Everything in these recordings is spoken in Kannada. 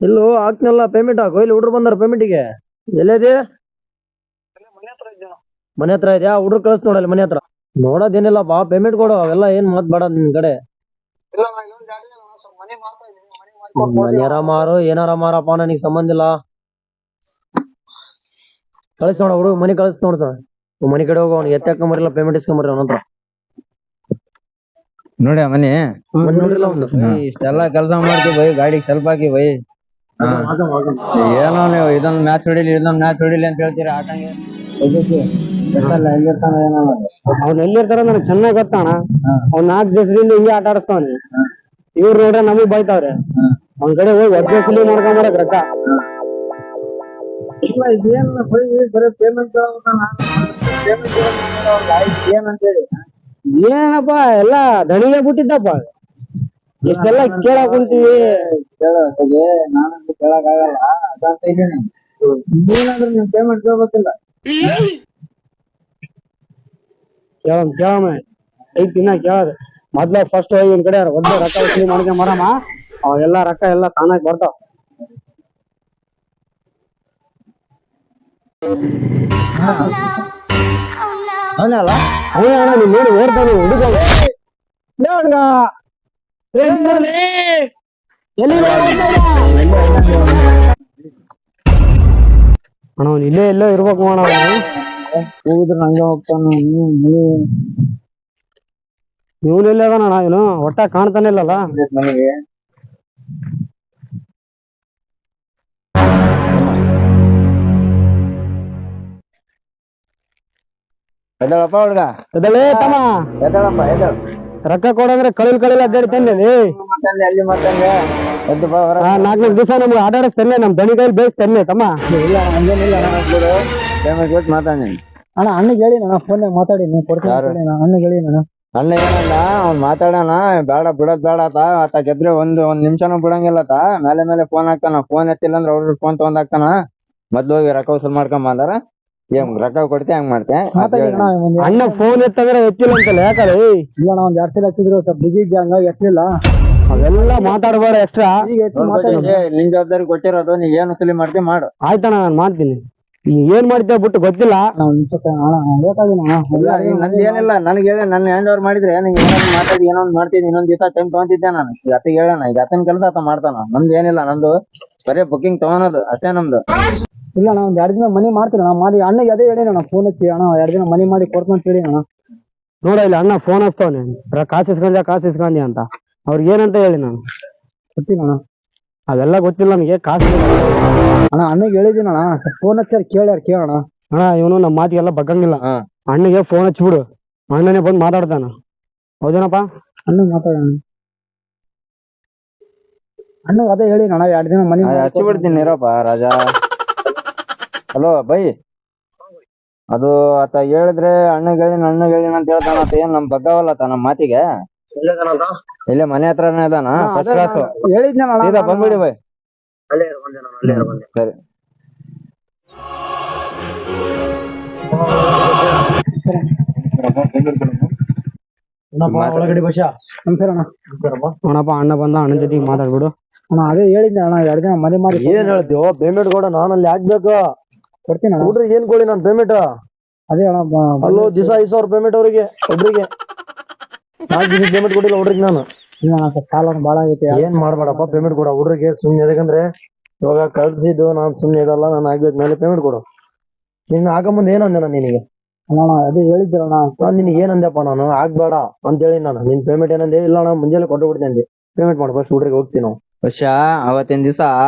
ಇಲ್ಲೋ ಹಾಕ್ನಲ್ಲ ಪೇಮೆಂಟ್ ಹಾಕು. ಇಲ್ಲಿ ಹುಡ್ರು ಬಂದಾರ ಪೇಮೆಂಟಿಗೆ. ಎಲ್ಲೇದಿ? ಮನೆ ಹತ್ರ ಇದೆಯಾ? ಹುಡ್ರು ಕಳ್ಸ್ ನೋಡಲ್ಲಿ ಮನೆ ಹತ್ರ. ನೋಡೋದೇನಿಲ್ಲ ಬಾ, ಪೇಮೆಂಟ್ ಕೊಡು. ಅವೆಲ್ಲ ಏನ್ ಮಾತ್ ಬೇಡ ನಿನ್ ಕಡೆ. ಮನೆಯಾರ ಮಾರು ಏನಾರ ಮಾರಪ್ಪ, ನನಗ್ ಸಂಬಂಧ ಇಲ್ಲ. ಕಳಿಸ್ ನೋಡ ಹುಡುಗ, ಮನೆ ಕಳಿಸ್ ನೋಡ್ತಾನ. ಮನೆ ಕಡೆ ಹೋಗ, ಅವ್ನು ಎತ್ತಾಕೊಂಬರಿಲ್ಲ, ಪೇಮೆಂಟ್ ಇಸ್ಕೊಂಬರ್ರಿ ಅವನ ಹತ್ರ. ನೋಡಿ ಮನಿ ನೋಡಿಲ್ಲ ಒಂದು. ಇಷ್ಟೆಲ್ಲಾ ಕೆಲಸ ಮಾಡ್ತೀವಿ ಬೈ, ಗಾಡಿಗೆ ಸ್ವಲ್ಪ ಹಾಕಿ ಬೈ. ಏನೋ ನೀವು ಇದೊಂದು ಮ್ಯಾಚ್ ಹೊಡಿಲಿ ಅಂತ ಹೇಳ್ತೀರಿ. ಆಟಂಗೆ ಅವ್ನ ಎಲ್ಲಿರ್ತಾರ ನನಗೆ ಚೆನ್ನಾಗ್ ಗೊತ್ತಾಣ. ಅವ್ನ 4 ದಿವಸದಿಂದ ಹಿಂಗೆ ಆಟ ಆಡಿಸ್ತಾವನಿ. ಇವ್ರು ನೋಡ್ರೆ ನಮಗ್ ಬೈತಾವ್ರೆ. ಅವ್ನ ಕಡೆ ಹೋಗಿ ಒದ್ದೆ ಸುಲಿ ಮಾಡ್ಕೊಂಬರಕ್ ರೊಕ್ಕ. ಏನಪ್ಪ ಎಲ್ಲ ದಣಿಗೆ ಬಿಟ್ಟಿದ್ದಪ್ಪ. ಇಷ್ಟೆಲ್ಲ ಕೇಳಕ್ ಕುಂತೀವಿ. ನಾನಂತೂ ಕೇಳಕ್ ಆಗಲ್ಲ ಅದಂತ ಇದ್ದೀನಿ. ಏನಾದ್ರೂ ನೀವು ಪೇಮೆಂಟ್ ಕೇಳ್ಬೇಕಿಲ್ಲ. ಕೇಳಮ್ಮ ಐತಿ ಇನ್ನ ಕೇಳದ. ಮೊದ್ಲ ಫಸ್ಟ್ ಹೋಗಿ ಒಂದ್ ಕಡೆ ಒದ್ದೆ ರೊಕ್ಕ ವಸೂಲಿ ಮಾಡ್ಕೊಂಡ್ ಬರಮ್ಮ. ಅವೆಲ್ಲಾ ರೊಕ್ಕ ಎಲ್ಲ ತಾನಾಗ್ ಬರ್ತಾವ. ಅವನಲ್ಲ ಅವನೇ ಅಣ್ಣ, ನೀನ್ ನೋಡಿ ಓಡ್ತಾನೆ ಹುಡುಗ. ಅಣ್ಣ ಅವ್ನು ಇಲ್ಲೇ ಎಲ್ಲೋ ಇರ್ಬೇಕು ಅಣ್ಣ. ಹೋಗಿದ್ರೆ ನಂಗೆ ಹೋಗ್ತಾನ. ಇವನೆಲ್ಲ ಅದಾನಣ್ಣ, ಇವನು ಒಟ್ಟ ಕಾಣ್ತಾನೆ ಇಲ್ಲಲ್ಲ ನನಗೆ. ಎದಳಪ್ಪ ಹುಡ್ಗ, ಎದಳೇ ತಮ್ಮ. ಎದಳಪ್ಪ ಎದಳ. ರೊಕ್ಕ ಕೊಡಂದ್ರೆ ಕಳಿಲ್ ಅಡ್ಡಾಡ್ತೇನೆ. ಅಲ್ಲಿ ಮತ್ತಂಗೆ ಎದ್ದು ಬಾ ಹೊರ. 4 ದಿವಸ ನಮ್ಗೆ ಆಟಾಡಿಸ್ತೇನೆ, ನಮ್ ದನಿ ಕೈಲಿ ಬೇಯಿಸ್ತೇನೆ ತಮ್ಮ. ಇಲ್ಲ ಹಂಗೇನಿಲ್ಲ, ಬಿಡು ಪೇಮೆಂಟ್ ಕೊಟ್ಟು ಮಾತಾಡಿ. ಅಣ್ಣ ಅಣ್ಣಗೆ ಹೇಳಿ ನಾನು ಫೋನ್ಯಾಗ ಮಾತಾಡಿ ನೀವು ಕೊಡ್ತೀನಿ. ಅಣ್ಣಗೆ ಹೇಳಿ ನಾನು. ಅಣ್ಣ ಏನಲ್ಲ, ಅವ್ನ್ ಮಾತಾಡೋಣ ಬೇಡ ಬಿಡೋದ್ ಬೇಡ ಆತ ಗೆದ್ರೆ ಒಂದ್ ನಿಮಿಷನೂ ಬಿಡಂಗಿಲ್ಲ ಆತ. ಮೇಲೆ ಫೋನ್ ಹಾಕ್ತಾನ. ಫೋನ್ ಎತ್ತಿಲ್ಲ ಅಂದ್ರೆ ಅವ್ರ ಫೋನ್ ತಗೊಂಡ್ ಹಾಕ್ತಾನ. ಮೊದ್ಲು ಹೋಗಿ ರೊಕ್ಕ ವಸೂಲ್ ಮಾಡ್ಕೊಂಡ್ ಬಂದಾರ. ಏನ್ ರೊಕ್ಕ ಕೊಡ್ತಿ ಹಂಗ್ ಮಾಡ್ತೆ. ಅಣ್ಣ ಫೋನ್ ಎತ್ತಂದ್ರೆ ಎತ್ತಿಲ್ಲ ಅಂತಲ್ಲ, ಯಾಕಲ್ಲ? ಇಲ್ಲ ನಾ ಒಂದ್ 2 ಸಲ ಹಚ್ಚಿದ್ರು, ಸ್ವಲ್ಪ ಬಿಜಿ ಇದ್ದೆ, ಹಂಗಾಗಿ ಎತ್ತಲಿಲ್ಲ. ಅವೆಲ್ಲ ಮಾತಾಡಬೇಡ ಎಕ್ಸ್ಟ್ರಾ. ನಿನ್ ಜವಾಬ್ದಾರಿ ಕೊಟ್ಟಿರೋದು, ನೀ ಏನ್ ವಸೂಲಿ ಮಾಡ್ತಿ ಮಾಡು. ಆಯ್ತಣ್ಣ ನಾನು ಮಾಡ್ತೀನಿ. ಏನ್ ಮಾಡ್ತೇವೆ ಬಿಟ್ಟು ಗೊತ್ತಿಲ್ಲ. ನಂದು ಏನಿಲ್ಲ, ನನಗೆ ಹೇಳಿ ನನ್ನ ಹ್ಯಾಂಡ್ ಓವರ್ ಮಾಡಿದ್ರೆ ನಿಂಗೆ ಏನಾದ್ರು ಮಾತಾಡಿ ಏನೊಂದು ಮಾಡ್ತಿದ್ದೆ. ಇನ್ನೊಂದ್ ದಿವಸ ಟೈಮ್ ತಗೊಂತಿದ್ದೆ ನಾನು. ಅತ್ತಿಗೆ ಹೇಳೋಣ, ಈಗ ಅತನ್ ಕೆಲಸ ಆತ ಮಾಡ್ತಾನ. ನಮ್ದು ಏನಿಲ್ಲ, ನಮ್ದು ಬರೀ ಬುಕಿಂಗ್ ತಗೊಳೋದು ಅಷ್ಟೇ ನಮ್ದು. ಇಲ್ಲ ನಾ ಒಂದ್ 2 ದಿನ ಮನಿ ಮಾಡ್ತೀನಿ. ನಾ ಮಾಡಿ ಅಣ್ಣಗೆ ಅದೇ ಹೇಳಿ ನಾನು ಫೋನ್ ಹಚ್ಚಿ, ಅಣ್ಣ 2 ದಿನ ಮನಿ ಮಾಡಿ ಕೊಡ್ತಂತ ಹೇಳಿ ಅಣ್ಣ. ನೋಡ ಇಲ್ಲ ಅಣ್ಣ ಫೋನ್ ಹಚ್ತಾವನೆ, ಕಾಸು ಇಸ್ಕೊಂಡಿ ಅಂತ. ಅವ್ರಿಗೆ ಏನಂತ ಹೇಳಿ ನಾನು ಗೊತ್ತಿಲ್ಲ ಅಣ್ಣ. ಅದೆಲ್ಲ ಗೊತ್ತಿಲ್ಲ ನನಗೆ. ಕಾಸು ಅಣ್ಣ ಅಣ್ಣಗೆ ಹೇಳಿದ್ದೀನಿ ಅಣ್ಣ, ಫೋನ್ ಹಚ್ಚಾರ ಕೇಳೋಣ. ಅಣ್ಣ ಇವನು ನಮ್ಮ ಮಾತಿಗೆಲ್ಲ ಬಗ್ಗಂಗಿಲ್ಲ. ಅಣ್ಣಗೆ ಫೋನ್ ಹಚ್ಬಿಡು, ಅಣ್ಣನೇ ಬಂದು ಮಾತಾಡ್ತಾನ. ಹೌದೇನಪ್ಪ? ಅಣ್ಣ ಮಾತಾಡೋಣ. ಅಣ್ಣಗೆ ಅದೇ ಹೇಳಿ ಅಣ್ಣ, 2 ದಿನ ಮನಿ ಹಚ್ಚಿ ಬಿಡ್ತೀನಿ ಇರಪ್ಪ ರಾಜ. ಹಲೋ ಬೈ, ಅದು ಆತ ಹೇಳಿದ್ರೆ ಅಣ್ಣಗೆ ಹೇಳಿ ಅಂತ ಹೇಳ್ತಾನ. ಆತ ಏನ್ ನಮ್ ಬಗ್ಗವಲ್ಲತ್ತ ನಮ್ಮ ಮಾತಿಗೆ. ಇಲ್ಲೇ ಮನೆ ಹತ್ರನೇ ಅದಾನ. ಫಸ್ಟ್ ಕ್ಲಾಸ್ ಹೇಳಿದ್ನ ಬಂದ್ಬಿಡಿ ಬೈ. ಸರಿ ಒಳಗಡೆ ಬಶಾ ಅಣ್ಣಪ್ಪ. ಅಣ್ಣ ಬಂದ, ಅಣ್ಣನ ಜೊತೆಗೆ ಮಾತಾಡ್ಬಿಡು ಅಣ್ಣ. ಅದೇ ಹೇಳಿದ್ನ ಅಣ್ಣ, 2 ದಿನ ಮನೆ ಮಾಡಿ. ಏನ್ ಹೇಳ್ತೀವೋ? ಪೇಮೆಂಟ್ ಕೊಡ, ನಾನಲ್ಲಿ ಹಾಕ್ಬೇಕು. ಕೊಡ್ತೀನಿ ಹುಡ್ರಿಗೆ ಏನ್ ಕೊಡಿ ನಾನು ಪೇಮೆಂಟ್? ಅದೇ ಅಣ್ಣ, ಅಲ್ಲೋ ದಿವಸ 5,000 ಪೇಮೆಂಟ್ ಅವ್ರಿಗೆ ಒಬ್ರಿಗೆ. 4 ದಿವಸ ಪೇಮೆಂಟ್ ಕೊಡಿಲ್ಲ ಹುಡ್ರಿಗೆ ನಾನು. ಇಲ್ಲ ಅಣ್ಣ, ಸಾಲ ಬಾಳ ಆಗೈತೆ. ಏನ್ ಮಾಡ್ಬೇಡಪ್ಪ, ಪೇಮೆಂಟ್ ಕೊಡ ಹುಡ್ರಿಗೆ ಸುಮ್ನೆ. ಯಾಕಂದ್ರೆ ಇವಾಗ ಕಳ್ಸಿದ್ದು ನಾನ್ ಸುಮ್ನೆ ಇದಲ್ಲ, ನಾನು ಆಗ್ಬೇಕು ಮೇಲೆ ಪೇಮೆಂಟ್ ಕೊಡು. ನಿನ್ನ ಹಾಕಂಬಂದ್ ಏನಂದೆ ನಾನು ನಿನಗೆ? ಅಣ್ಣ ಅದೇ ಹೇಳಿದ್ರಣ್ಣ, ನಾನ್ ನಿನಗೆ ಏನಂದೆಪ್ಪ? ನಾನು ಆಗ್ಬೇಡ ಅಂತ ಹೇಳಿ ನಾನು. ನಿನ್ ಪೇಮೆಂಟ್ ಏನಂದೆ? ಇಲ್ಲ ಅಣ್ಣ ಮುಂಜಾನೆ ಕೊಟ್ಟು ಬಿಡ್ತೇನೆ ಅಂದೆ. ಪೇಮೆಂಟ್ ಮಾಡು ಫಸ್ಟ್, ಹುಡ್ರಿಗೆ ಹೋಗ್ತೀನಿ ನಾವು. ವರ್ಷ ಅವತ್ತಿನ ದಿವಸ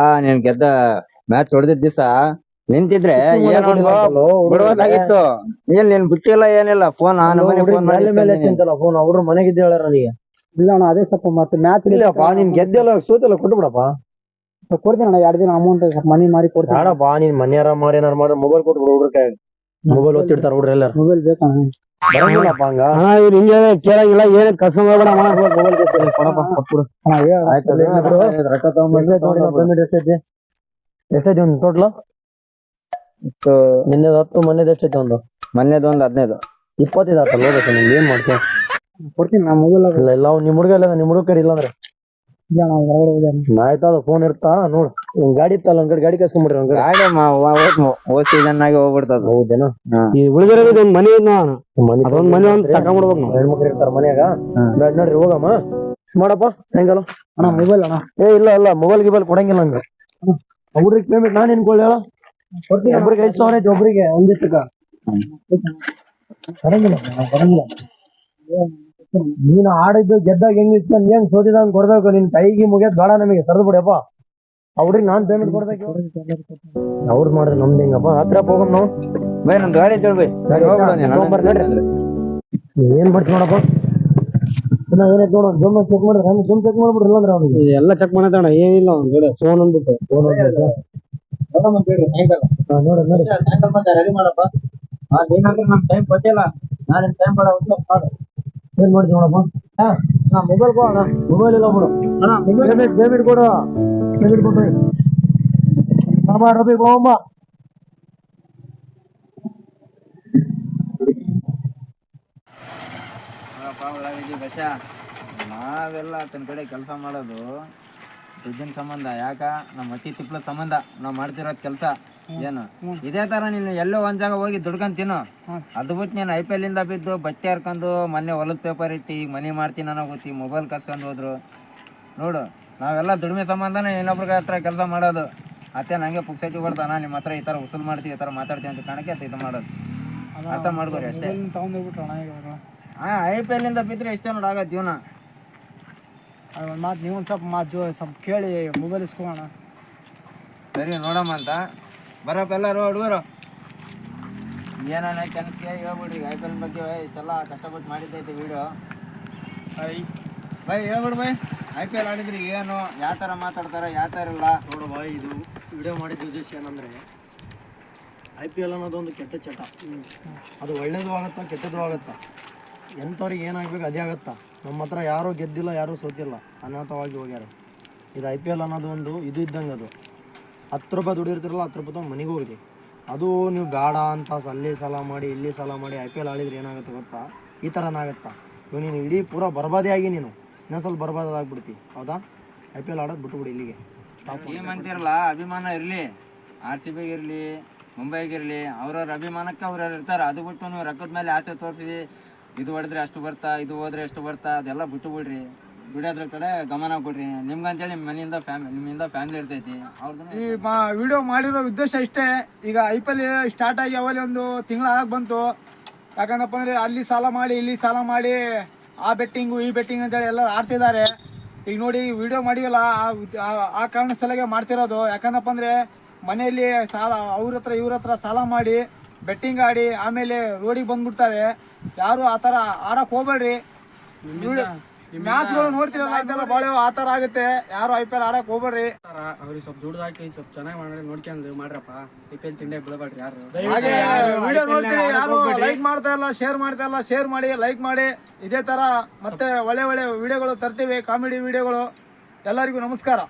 ನೀನ್ ಗೆದ್ದ ಮ್ಯಾಚ್ ಹೊಡೆದಿದ್ ದಿವಸ ನಿಂತಿದ್ರೆ ಬಿಡ್ಬೇಕಾಗಿತ್ತು. ನೀನ್ ಬಿಟ್ಟಿಲ್ಲ ಏನಿಲ್ಲ. ಫೋನ್ ಮೇಲೆ ಹಚ್ಚಿಂತಲ್ಲ ಫೋನ್. ಅವ್ರ ಮನೆಗಿದ್ದ ಹೇಳ ನನಗೆ. ಇಲ್ಲ ಅಣ್ಣ ಅದೇ ಸ್ವಲ್ಪ ಮತ್ತೆ ಮ್ಯಾಚ್ ಇಲ್ಲಪ್ಪ, ನೀನ್ ಗೆದ್ದೆಲ್ಲ ಸೋತೆಲ್ಲ ಕೊಟ್ಟು ಬಿಡಪ್ಪ. ಕೊಡ್ತೀನಿ ಅಣ್ಣ, 2 ದಿನ ಅಮೌಂಟ್ ಮನಿ ಮಾಡಿ ಕೊಡ್ತೀನಿ. ಬೇಡಪ್ಪ, ನೀನ್ ಮನೆಯಾರ ಮಾಡಿ ಏನಾರು ಮಾಡಿ ಮೊಬೈಲ್ ಕೊಟ್ಟು ಬಿಡು ಹುಡ್ರ. ಮೊಬೈಲ್ ಒತ್ತಿಡ್ತಾರ ಹುಡ್ರ ಎಲ್ಲ. ಮೊಬೈಲ್ ಬೇಕಾ? ಬರಂಗಿಲ್ಲಪ್ಪ ಹಂಗ. ಇವ್ರು ಹಿಂಗೆ ಕೇಳಂಗಿಲ್ಲ, ಏನ್ ಕಸ್ಕೊಂಡ್ ಹೋಗ್ಬೇಡ. ಮೊಬೈಲ್ ಎಷ್ಟೈತಿ ಒಂದು ಟೋಟಲ್? ನಿನ್ನೆದು 10, ಮೊನ್ನೆದು ಎಷ್ಟೈತಿ? ಒಂದು ಮೊನ್ನೆದು ಒಂದು 15. 25 ಆತಲ್ಲ. ಹೋಗ್ಬೇಕು ನಿಮ್ಗೆ. ಏನ್ ಮಾಡ್ತೀಯ? ಕೊಡ್ತೀನಿ ನಾ ಮೊಬೈಲ್. ಇಲ್ಲ ನಿಮ್ ಹುಡುಗ ಇಲ್ಲ, ನಿಮ್ ಹುಡುಗ ಕಡೆ ಇಲ್ಲ ಅಂದ್ರೆ ಇಲ್ಲ ನಾವು ಹೊರಗಡೆ ಹೋಗ್ಯಾನ. ಆಯ್ತದ ಫೋನ್ ಇರ್ತಾ ನೋಡ್ ಒಂದ್ ಗಾಡಿ ಇತ್ತಲ್ಲ ಒಂದ್ ಗಾಡಿ ಕಸ್ಕೊಂಡ್ಬಿಡ್ರಿ ಒಂದ್ ಗಾಡಿ ಗಾಡಿ ಓದ್ ಸೀಸನ್ ಆಗಿ ಹೋಗ್ಬಿಡ್ತದ. ಹೌದೇನೋ ಈ ಉಳಿದಿರೋದು ಒಂದ್ ಮನೆ ಇದ್ನ ಅದೊಂದ್ ಮನೆ ಒಂದ್ ತಕೊಂಡ್ಬಿಡ್ಬೇಕು ನಾವು. ಹೆಣ್ಮಕ್ಳು ಇರ್ತಾರ ಮನ್ಯಾಗ ಬ್ಯಾಡ್ ನೋಡ್ರಿ ಹೋಗಮ್ಮ ಮಾಡಪ್ಪ ಸಾಯಂಕಾಲ. ಅಣ್ಣ ಮೊಬೈಲ್ ಅಣ್ಣ ಇಲ್ಲ ಮೊಬೈಲ್ ಗಿಬೈಲ್ ಕೊಡಂಗಿಲ್ಲ ಹಂಗ. ಅವ್ರಿಗೆ ಪೇಮೆಂಟ್ ನಾನ್ ಏನ್ಕೊಳ್ಳಿ ಹೇಳ ಒಬ್ರಿಗೆ 5,000 ಐತಿ ಒಬ್ರಿಗೆ ಒಂದ್ ದಿವ್ಸಕ್ಕ ಬರಂಗಿಲ್ಲ ಬರಂಗಿಲ್ಲ. ನೀನು ಆಡಿದ್ದು ಗೆದ್ದಾಗ ಹೆಂಗ್ ಇಸ್ಕೊಂಡ್ ಹೆಂಗ್ ಸೋತಿದ ಅಂತ ಕೊಡ್ಬೇಕು. ನಿನ್ ಕೈಗೆ ಮುಗಿಯೋದ್ ಬೇಡ ನಮಗೆ ಸರದ್ ಬಿಡಪ್ಪ. ಅವ್ರಿಗೆ ನಾನ್ ಪೇಮೆಂಟ್ ಕೊಡ್ಬೇಕು. ಅವ್ರು ಮಾಡಿದ್ರೆ ನಮ್ದು ಹೆಂಗಪ್ಪ ಹತ್ರ ಹೋಗಮ್ ನಾವು. ಬೈ ನಮ್ ಗಾಡಿ ಐತಿ ಬೈ ನಡ್ರಿ ಏನ್ ಮಾಡ್ತೀವಿ ನೋಡಪ್ಪ. ಇನ್ನ ಏನೈತಿ ನೋಡ ಜಮ್ ಚೆಕ್ ಮಾಡಿದ್ರೆ ಜಮ್ ಚೆಕ್ ಮಾಡ್ಬಿಡ್ರಿ ಇಲ್ಲಾಂದ್ರೆ ಅವ್ನಿಗೆ ಎಲ್ಲ ಚೆಕ್ ಮಾಡತ್ತಣ್ಣ ಏನಿಲ್ಲ ಅವ್ನ ಕಡೆ ಫೋನ್ ಅಂದ್ಬಿಟ್ಟು ನೋಡಿ ನೋಡಿ ರೆಡಿ ಮಾಡಪ್ಪ. ಏನಾದ್ರೂ ನಮ್ ಟೈಮ್ ಕೊಟ್ಟಿಲ್ಲ ನಾನು ಟೈಮ್ ಕೊಡ ಏನ್ ಮಾಡ್ತೀವಿ ನೋಡಪ್ಪ. ಮೊಬೈಲ್ ಕೊಡ ಅಣ್ಣ ಮೊಬೈಲ್ ಇಲ್ಲ ಬಿಡು ಅಣ್ಣ ಪೇಮೆಂಟ್ ಕೊಡು ಪೇಮೆಂಟ್ ಕೊಟ್ಟು ರೊಬ್ಬಿ ಹೋಗಮ್ಮ. ಬಸ ನಾವೆಲ್ಲ ಆತನ ಕಡೆ ಕೆಲಸ ಮಾಡೋದು ದುಡ್ಡಿನ ಸಂಬಂಧ. ಯಾಕ ನಮ್ಮ ಹೊಟ್ಟಿ ತಿಪ್ಪಲ ಸಂಬಂಧ ನಾವ್ ಮಾಡ್ತಿರೋದ್ ಕೆಲಸ ಏನು ಇದೇ ತರ ನೀನು ಎಲ್ಲೋ ಒಂದ್ ಜಾಗ ಹೋಗಿ ದುಡ್ಕೊಂಡ್ ತಿನ್ನು. ಅದು ಬಿಟ್ಟು ನೀನು IPL ಇಂದ ಬಿದ್ದು ಬಟ್ಟೆ ಹರ್ಕೊಂಡು ಮೊನ್ನೆ ಹೊಲದ ಪೇಪರ್ ಇಟ್ಟು ಈಗ ಮನೆ ಮಾಡ್ತೀನಿ ಅನ್ನೋ ಗೊತ್ತಿ ಮೊಬೈಲ್ ಕಸ್ಕೊಂಡು ಹೋದ್ರು ನೋಡು. ನಾವೆಲ್ಲ ದುಡಿಮೆ ಸಂಬಂಧನೇ ಇನ್ನೊಬ್ರಿಗೆ ಹತ್ರ ಕೆಲಸ ಮಾಡೋದು. ಅತ್ತೆ ನಂಗೆ ಪುಕ್ಸೈಟಿ ಬರ್ತಾನ ನಿಮ್ಮ ಹತ್ರ ಈ ತರ ಉಸುಲ್ ಮಾಡ್ತೀವಿ ಈ ತರ ಮಾತಾಡ್ತೀವಿ ಅಂತ ಕಾಣಕ್ಕೆ ಇದು ಮಾಡೋದು. ಅರ್ಥ ಮಾಡ್ಕೋರಿ ಅಷ್ಟೇ. IPL ಇಂದ ಬಿದ್ರೆ ಇಷ್ಟೇ ನೋಡಿ ಆಗತ್ತೆ ಜೀವನ. ಒಂದು ಮಾತು ನೀವು ಒಂದು ಸ್ವಲ್ಪ ಕೇಳಿ ಮೊಬೈಲ್ ಇಸ್ಕೊಳ್ಳೋಣ. ಸರಿ ನೋಡಮ್ಮ ಅಂತ ಬರಪ್ಪ ಎಲ್ಲರೂ ಹುಡುಗರು. ಏನಾನ ಕೆಲಸಕ್ಕೆ ಹೇಳ್ಬಿಡ್ರಿ IPL ಬಗ್ಗೆ ಇಷ್ಟೆಲ್ಲ ಕಷ್ಟಪಟ್ಟು ಮಾಡಿದ್ದೈತಿ ವಿಡಿಯೋ. ಬೈ ಹೇಳ್ಬಿಡು ಬೈ IPL ಆಡಿದ್ರಿ ಏನು ಯಾವ ಥರ ಮಾತಾಡ್ತಾರೆ ಯಾವ ಥರ ಇಲ್ಲ ನೋಡಮ್ಮ. ಇದು ವಿಡಿಯೋ ಮಾಡಿದ ಉದ್ದೇಶ ಏನಂದ್ರೆ IPL ಅನ್ನೋದೊಂದು ಕೆಟ್ಟ ಚಟ. ಅದು ಒಳ್ಳೇದು ಆಗತ್ತಾ ಕೆಟ್ಟದ್ದು ಆಗತ್ತಾ ಎಂಥವ್ರಿಗೆ ಏನಾಗಬೇಕು ಅದೇ ಆಗತ್ತಾ. ನಮ್ಮ ಹತ್ರ ಯಾರೂ ಗೆದ್ದಿಲ್ಲ ಯಾರೂ ಸೋತಿಲ್ಲ ಅನಾಥವಾಗಿ ಹೋಗ್ಯಾರ. ಇದು IPL ಅನ್ನೋದು ಒಂದು ಇದು ಇದ್ದಂಗೆ. ಅದು 10 ರೂಪಾಯಿ ದುಡಿರ್ತಿರಲ್ಲ 10 ರೂಪಾಯಿ ತಗೊಂಡು ಮನೆಗೆ ಹೋಗಿ ಅದು ನೀವು ಬೇಡ ಅಂತ ಅಲ್ಲಿ ಸಾಲ ಮಾಡಿ ಇಲ್ಲಿ ಸಾಲ ಮಾಡಿ IPL ಆಡಿದ್ರೆ ಏನಾಗುತ್ತೆ ಗೊತ್ತಾ ಈ ಥರನಾಗತ್ತಾ. ಇವಾಗ ನೀನು ಇಡೀ ಪೂರ ಬರ್ಬಾದಿಯಾಗಿ ನೀನು ಇನ್ನೊಂದು ಸ್ವಲ್ಪ ಬರ್ಬಾದಾಗ್ಬಿಡ್ತಿ. ಹೌದಾ IPL ಆಡೋದು ಬಿಟ್ಟುಬಿಡಿ ಇಲ್ಲಿಗೆ. ಟೀಮ್ ಅಂತಿರಲ್ಲ ಅಭಿಮಾನ ಇರಲಿ RCB ಇರಲಿ ಮುಂಬೈಗಿರಲಿ ಅವ್ರವ್ರ ಅಭಿಮಾನಕ್ಕೆ ಅವ್ರವ್ರು ಇರ್ತಾರೆ. ಅದು ಬಿಟ್ಟು ನೀವು ರೊಕ್ಕದ ಮೇಲೆ ಆಸೆ ತೋರಿಸಿ ಇದು ಹೊಡೆದ್ರೆ ಅಷ್ಟು ಬರ್ತಾ ಇದು ಹೋದ್ರೆ ಎಷ್ಟು ಬರ್ತಾ ಅದೆಲ್ಲ ಬಿಟ್ಟು ಬಿಡ್ರಿ. ದುಡಿಯೋದ್ರ ಕಡೆ ಗಮನ ಕೊಡ್ರಿ. ನಿಮ್ಗಂತೇಳಿ ನಿಮ್ಮಿಂದ ಫ್ಯಾಮಿಲಿ ಇರ್ತೈತಿ. ಈ ವಿಡಿಯೋ ಮಾಡಿರೋ ಉದ್ದೇಶ ಇಷ್ಟೇ. ಈಗ IPL ಸ್ಟಾರ್ಟ್ ಆಗಿ ಅವಲ್ಲಿ ಒಂದು ತಿಂಗಳ ಆಗಿ ಬಂತು. ಯಾಕಂದಪ್ಪ ಅಂದರೆ ಅಲ್ಲಿ ಸಾಲ ಮಾಡಿ ಇಲ್ಲಿ ಸಾಲ ಮಾಡಿ ಆ ಬೆಟ್ಟಿಂಗು ಈ ಬೆಟ್ಟಿಂಗ್ ಅಂತೇಳಿ ಎಲ್ಲ ಆಡ್ತಿದ್ದಾರೆ. ಈಗ ನೋಡಿ ವಿಡಿಯೋ ಮಾಡಿವಲ್ಲ ಆ ಕಾರಣ ಸಲಗೆ ಮಾಡ್ತಿರೋದು. ಯಾಕಂದಪ್ಪ ಅಂದರೆ ಮನೆಯಲ್ಲಿ ಸಾಲ ಅವ್ರ ಹತ್ರ ಇವ್ರ ಹತ್ರ ಸಾಲ ಮಾಡಿ ಬೆಟ್ಟಿಂಗ್ ಆಡಿ ಆಮೇಲೆ ರೋಡಿಗೆ ಬಂದ್ಬಿಡ್ತಾರೆ. ಯಾರು ಆ ಥರ ಆಡಕ್ಕೆ ಹೋಗ್ಬೇಡ್ರಿ. ಮ್ಯಾಚ್ಗಳು ನೋಡ್ತಿರಲ್ಲ ಇದೆಲ್ಲ ಬಾಳೆ ಆ ಥರ ಆಗುತ್ತೆ. ಯಾರು IPL ಆಡಕ್ಕೆ ಹೋಗ್ಬೇಡ್ರಿ. ಅವ್ರಿಗೆ ಸ್ವಲ್ಪ ದುಡ್ಡು ಹಾಕಿ ಸ್ವಲ್ಪ ಚೆನ್ನಾಗಿ ಮಾಡಿ ನೋಡ್ಕೊಂಡು ಮಾಡ್ರಪ್ಪ. IPL ತಿಂಡಿಯಾಗ ಬೀಳಬೇಡ್ರಿ ಯಾರು. ಹಾಗೆ ವಿಡಿಯೋ ನೋಡ್ತೀರಿ ಯಾರು ಲೈಕ್ ಮಾಡ್ತಾ ಇಲ್ಲ ಶೇರ್ ಮಾಡಿ ಲೈಕ್ ಮಾಡಿ. ಇದೇ ತರ ಮತ್ತೆ ಒಳ್ಳೆ ವಿಡಿಯೋಗಳು ತರ್ತೀವಿ, ಕಾಮಿಡಿ ವಿಡಿಯೋಗಳು. ಎಲ್ಲರಿಗೂ ನಮಸ್ಕಾರ.